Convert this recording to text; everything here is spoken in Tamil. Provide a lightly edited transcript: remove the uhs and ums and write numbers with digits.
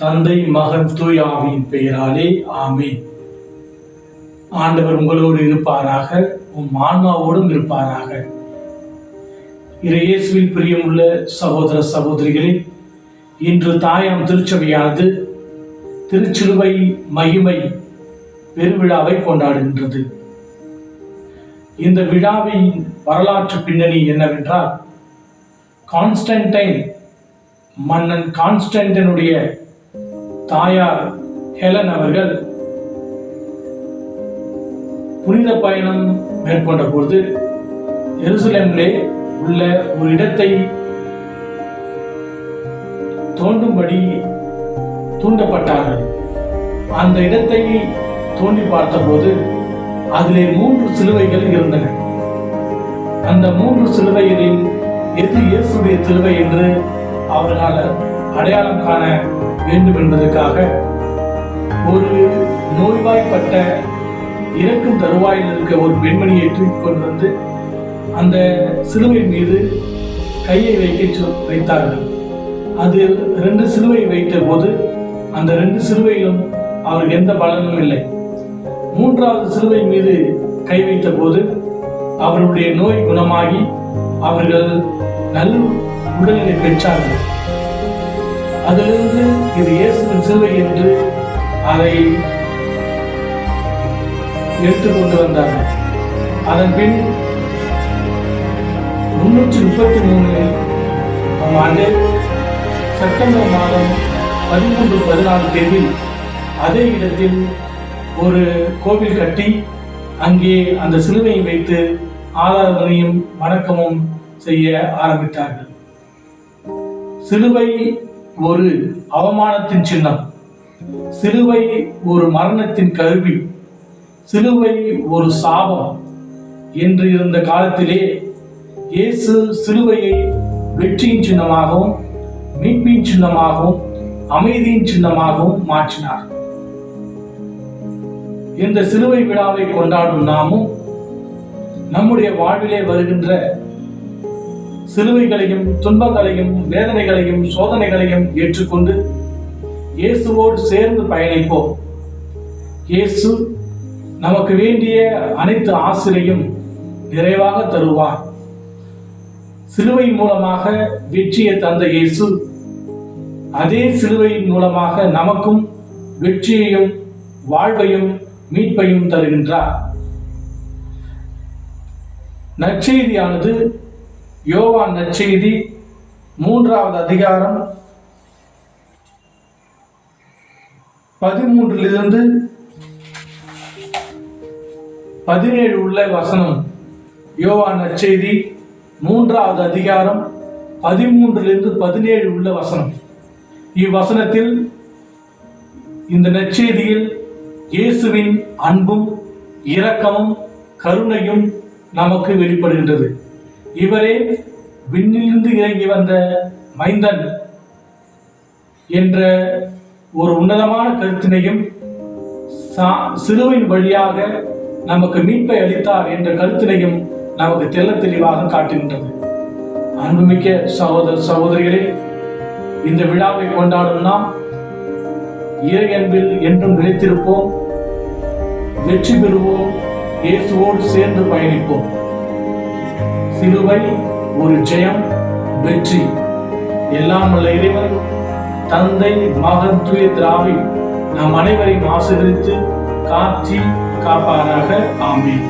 தந்தை, மகன், தூய ஆவியின் பெயராலே ஆமென். ஆண்டவர் உங்களோடு இருப்பாராக, உம் ஆன்மாவோடும் இருப்பாராக. இயேசுவில் பிரியமுள்ள சகோதர சகோதரிகளே, இன்று தாயாம் திருச்சபையானது திருச்சிலுவை மகிமை பெருவிழாவை கொண்டாடுகின்றது. இந்த விழாவின் வரலாற்று பின்னணி என்னவென்றால், கான்ஸ்டன்டைன் மன்னன் கான்ஸ்டன்டைனுடைய தாயார் ஹெலன் அவர்கள் புனித பயணம் மேற்கொண்ட போது எருசலேமிலே உள்ள ஒரு இடத்தை தோண்டும்படி தூண்டப்பட்டார்கள். அந்த இடத்தை தோண்டி பார்த்தபோது அதிலே 3 சிலுவைகள் இருந்தன. அந்த 3 சிலுவைகளில் எது இயேசுடைய சிலுவை என்று அவர்களால் அடையாளம் காண வேண்டும் என்பதற்காக ஒரு நோய்வாய்ப்பட்ட இறக்கும் தருவாயில் இருக்க ஒரு பெண்மணியை தூக்கிக் கொண்டு வந்து அந்த சிலுவை மீது கையை வைத்தார்கள். அது 2 சிலுவை வைத்த போது அந்த 2 சிலுவையிலும் அவருக்கு எந்த பலனும் இல்லை. 3வது சிலுவை மீது கை வைத்த போது அவர்களுடைய நோய் குணமாகி அவர்கள் நல்ல உடல்நிலை பெற்றார்கள். அதிலிருந்து இது இயேசுவின் சிலுவை என்று அதை எடுத்துக்கொண்டு வந்தார்கள். அதன் பின் 333 ஆண்டு செப்டம்பர் மாதம் 13-14 தேதி அதே இடத்தில் ஒரு கோவில் கட்டி அங்கே அந்த சிலுவையை வைத்து ஆராதனையும் வணக்கமும் செய்ய ஆரம்பித்தார்கள். சிலுவை ஒரு அவமானத்தின் சின்னம், சிலுவை ஒரு மரணத்தின் கருவி, சிலுவை ஒரு சாபம் என்று இருந்த காலத்திலே இயேசு சிலுவையை வெற்றியின் சின்னமாகவும் மீட்பின் சின்னமாகவும் அமைதியின் சின்னமாகவும் மாற்றினார். இந்த சிலுவை விழாவை கொண்டாடும் நாமும் நம்முடைய வாழ்விலே வருகின்ற சிலுவைகளையும் துன்பங்களையும் வேதனைகளையும் சோதனைகளையும் ஏற்றுக்கொண்டு இயேசுவோடு சேர்ந்து பயணிப்போம். இயேசு நமக்கு வேண்டிய அனைத்து ஆசிரியையும் நிறைவாக தருவார். சிலுவை மூலமாக வெற்றியை தந்த இயேசு அதே சிலுவையின் மூலமாக நமக்கும் வெற்றியையும் வாழ்வையும் மீட்பையும் தருகின்றார். நற்செய்தியானது யோவான் நற்செய்தி 3வது அதிகாரம் 13 17 உள்ள வசனம். யோவான் நற்செய்தி 3வது அதிகாரம் 13 17 உள்ள வசனம். இவ்வசனத்தில் இந்த நற்செய்தியில் இயேசுவின் அன்பும் இரக்கமும் கருணையும் நமக்கு வெளிப்படுகின்றது. இவரே விண்ணிலிருந்து இறங்கி வந்த மைந்தன் என்ற ஒரு உன்னதமான கருத்தினையும் சிலுவையின் வழியாக நமக்கு மீட்பை அளித்தார் என்ற கருத்தினையும் நமக்கு தெள்ள தெளிவாக காட்டுகின்றது. அன்புமிக்க சகோதர சகோதரிகளே, இந்த விழாவை கொண்டாடும் நாம் இறை அன்பில் என்றும் நிலைத்திருப்போம், வெற்றி பெறுவோம், இயேசுவோடு சேர்ந்து பயணிப்போம். சிலுவை ஒரு ஜெயம், வெற்றி. எல்லாம் உள்ள இறைவன் தந்தை, மகன், தூய திராவி நம் அனைவரையும் ஆசீர்வதித்து காப்பாராக. ஆமென்.